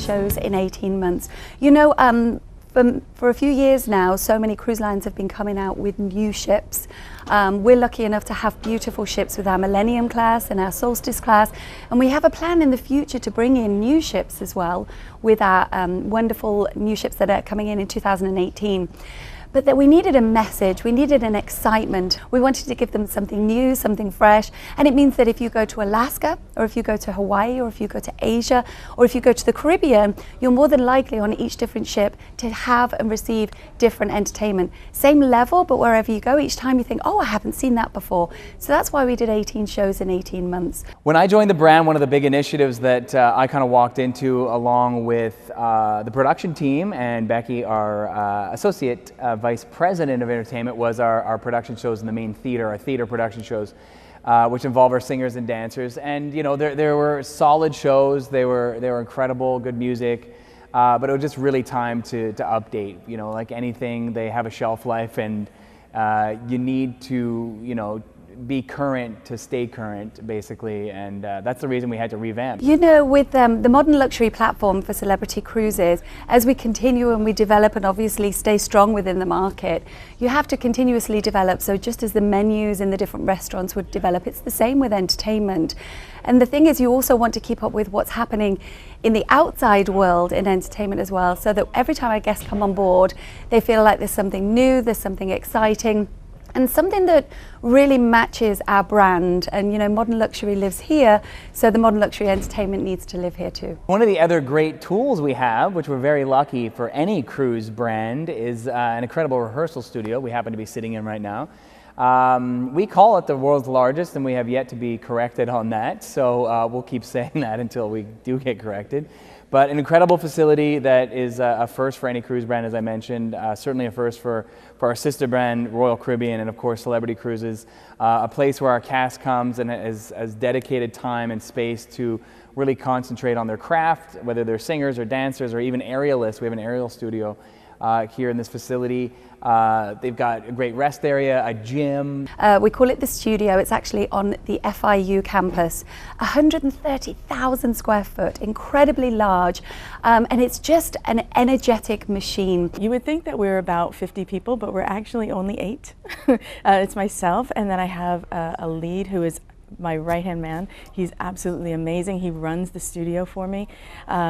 shows in 18 months. You know, for a few years now, so many cruise lines have been coming out with new ships. We're lucky enough to have beautiful ships with our Millennium class and our Solstice class, and we have a plan in the future to bring in new ships as well with our wonderful new ships that are coming in 2018. But that we needed a message, we needed an excitement. We wanted to give them something new, something fresh. And it means that if you go to Alaska, or if you go to Hawaii, or if you go to Asia, or if you go to the Caribbean, you're more than likely on each different ship to have and receive different entertainment. Same level, but wherever you go, each time you think, oh, I haven't seen that before. So that's why we did 18 shows in 18 months. When I joined the brand, one of the big initiatives that I kind of walked into along with the production team and Becky, our associate vice president of entertainment, was our production shows in the main theater, our theater production shows, which involve our singers and dancers. And you know, there were solid shows, they were incredible, good music, but it was just really time to update. You know, like anything, they have a shelf life, and you need to, you know, be current to stay current, basically, and that's the reason we had to revamp. You know, with the modern luxury platform for Celebrity Cruises, as we continue and we develop and obviously stay strong within the market, you have to continuously develop. So just as the menus in the different restaurants would develop, it's the same with entertainment. And the thing is, you also want to keep up with what's happening in the outside world in entertainment as well, so that every time our guests come on board, they feel like there's something new, there's something exciting, and something that really matches our brand. And you know, modern luxury lives here, so the modern luxury entertainment needs to live here too. One of the other great tools we have, which we're very lucky for any cruise brand, is an incredible rehearsal studio we happen to be sitting in right now. We call it the world's largest, and we have yet to be corrected on that, so we'll keep saying that until we do get corrected. But an incredible facility that is a first for any cruise brand, as I mentioned, certainly a first for our sister brand, Royal Caribbean, and of course Celebrity Cruises, a place where our cast comes and has dedicated time and space to really concentrate on their craft, whether they're singers or dancers or even aerialists. We have an aerial studio here in this facility. They've got a great rest area, a gym. We call it the studio. It's actually on the FIU campus, 130,000 square foot, incredibly large, and it's just an energetic machine. You would think that we're about 50 people, but we're actually only 8. It's myself, and then I have a lead who is my right-hand man. He's absolutely amazing. He runs the studio for me.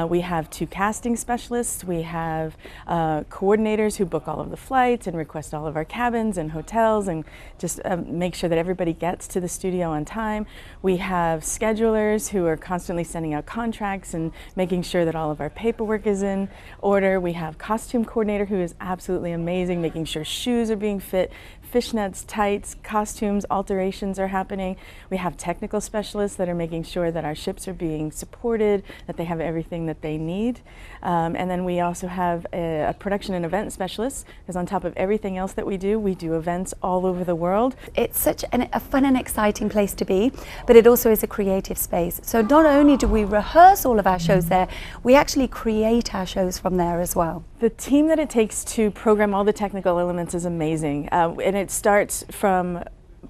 We have 2 casting specialists. We have coordinators who book all of the flights and request all of our cabins and hotels and just make sure that everybody gets to the studio on time. We have schedulers who are constantly sending out contracts and making sure that all of our paperwork is in order. We have costume coordinator who is absolutely amazing, making sure shoes are being fit, fishnets, tights, costumes, alterations are happening. We have technical specialists that are making sure that our ships are being supported, that they have everything that they need. And then we also have a production and event specialist, because on top of everything else that we do events all over the world. It's such a fun and exciting place to be, but it also is a creative space. So not only do we rehearse all of our shows there, we actually create our shows from there as well. The team that it takes to program all the technical elements is amazing, and it starts from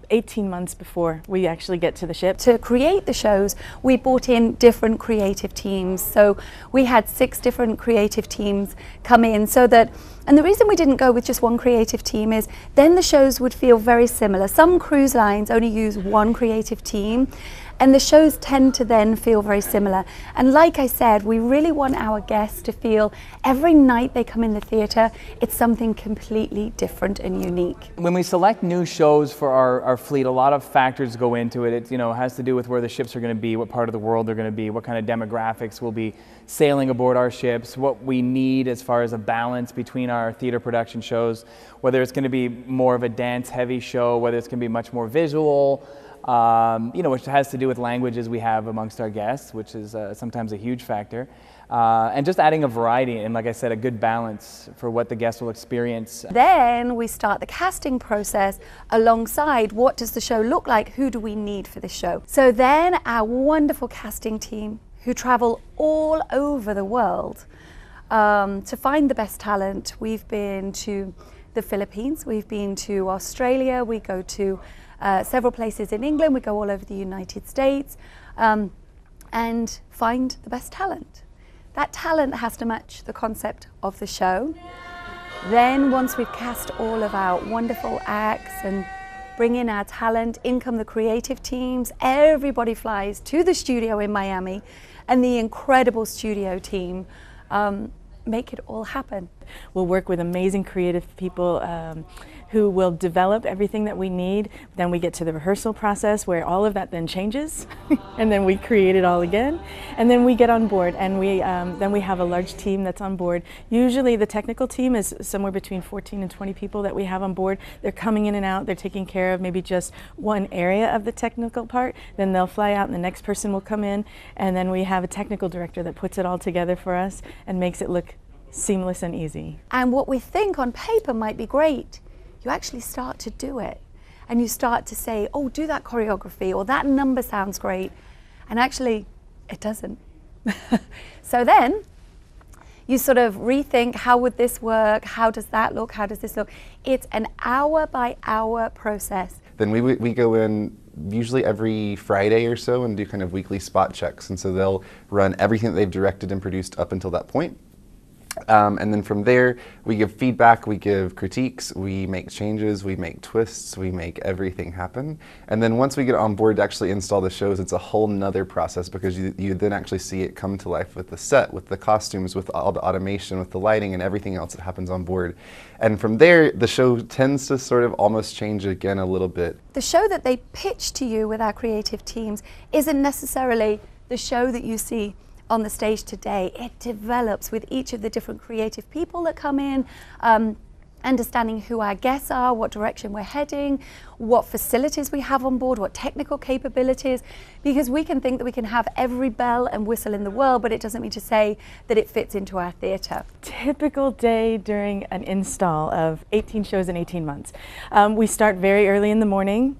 18 months before we actually get to the ship. To create the shows, we brought in different creative teams. So we had 6 different creative teams come in, so that, and the reason we didn't go with just one creative team is then the shows would feel very similar. Some cruise lines only use one creative team, and the shows tend to then feel very similar. And like I said, we really want our guests to feel every night they come in the theatre, it's something completely different and unique. When we select new shows for our fleet, a lot of factors go into it. It, you know, has to do with where the ships are going to be, what part of the world they're going to be, what kind of demographics will be sailing aboard our ships, what we need as far as a balance between our theater production shows, whether it's going to be more of a dance-heavy show, whether it's going to be much more visual, you know, which has to do with languages we have amongst our guests, which is sometimes a huge factor. And just adding a variety and, like I said, a good balance for what the guests will experience. Then we start the casting process alongside what does the show look like, who do we need for the show. So then our wonderful casting team who travel all over the world to find the best talent. We've been to the Philippines, we've been to Australia, we go to several places in England, we go all over the United States and find the best talent. That talent has to match the concept of the show. Then once we've cast all of our wonderful acts and bring in our talent, in come the creative teams, everybody flies to the studio in Miami, and the incredible studio team make it all happen. We'll work with amazing creative people who will develop everything that we need. Then we get to the rehearsal process where all of that then changes and then we create it all again. And then we get on board and then we have a large team that's on board. Usually the technical team is somewhere between 14 and 20 people that we have on board. They're coming in and out, they're taking care of maybe just one area of the technical part. Then they'll fly out and the next person will come in, and then we have a technical director that puts it all together for us and makes it look seamless and easy. And what we think on paper might be great, you actually start to do it. And you start to say, oh, do that choreography, or that number sounds great. And actually, it doesn't. So then, you sort of rethink, how would this work? How does that look? How does this look? It's an hour by hour process. Then we go in usually every Friday or so and do kind of weekly spot checks. And so they'll run everything that they've directed and produced up until that point. And then from there, we give feedback, we give critiques, we make changes, we make twists, we make everything happen. And then once we get on board to actually install the shows, it's a whole nother process, because you then actually see it come to life with the set, with the costumes, with all the automation, with the lighting and everything else that happens on board. And from there, the show tends to sort of almost change again a little bit. The show that they pitch to you with our creative teams isn't necessarily the show that you see on the stage today. It develops with each of the different creative people that come in, understanding who our guests are, what direction we're heading, what facilities we have on board, what technical capabilities, because we can think that we can have every bell and whistle in the world, but it doesn't mean to say that it fits into our theatre. Typical day during an install of 18 shows in 18 months. We start very early in the morning.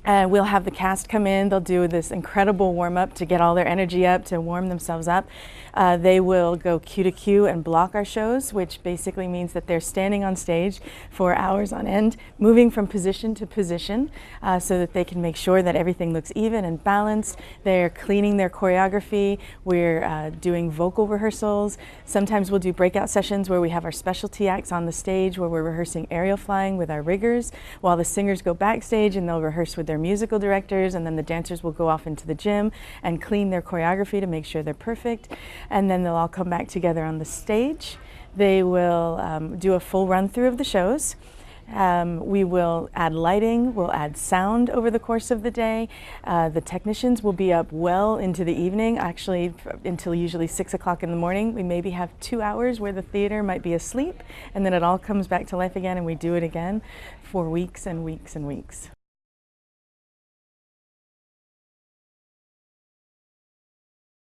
We'll have the cast come in, they'll do this incredible warm-up to get all their energy up, to warm themselves up. They will go cue to cue and block our shows, which basically means that they're standing on stage for hours on end, moving from position to position, so that they can make sure that everything looks even and balanced. They're cleaning their choreography. We're doing vocal rehearsals. Sometimes we'll do breakout sessions where we have our specialty acts on the stage, where we're rehearsing aerial flying with our riggers, while the singers go backstage and they'll rehearse with their musical directors, and then the dancers will go off into the gym and clean their choreography to make sure they're perfect. And then they'll all come back together on the stage. They will do a full run through of the shows. We will add lighting, we'll add sound over the course of the day. The technicians will be up well into the evening, actually until usually 6 o'clock in the morning. We maybe have 2 hours where the theater might be asleep, and then it all comes back to life again and we do it again for weeks and weeks and weeks.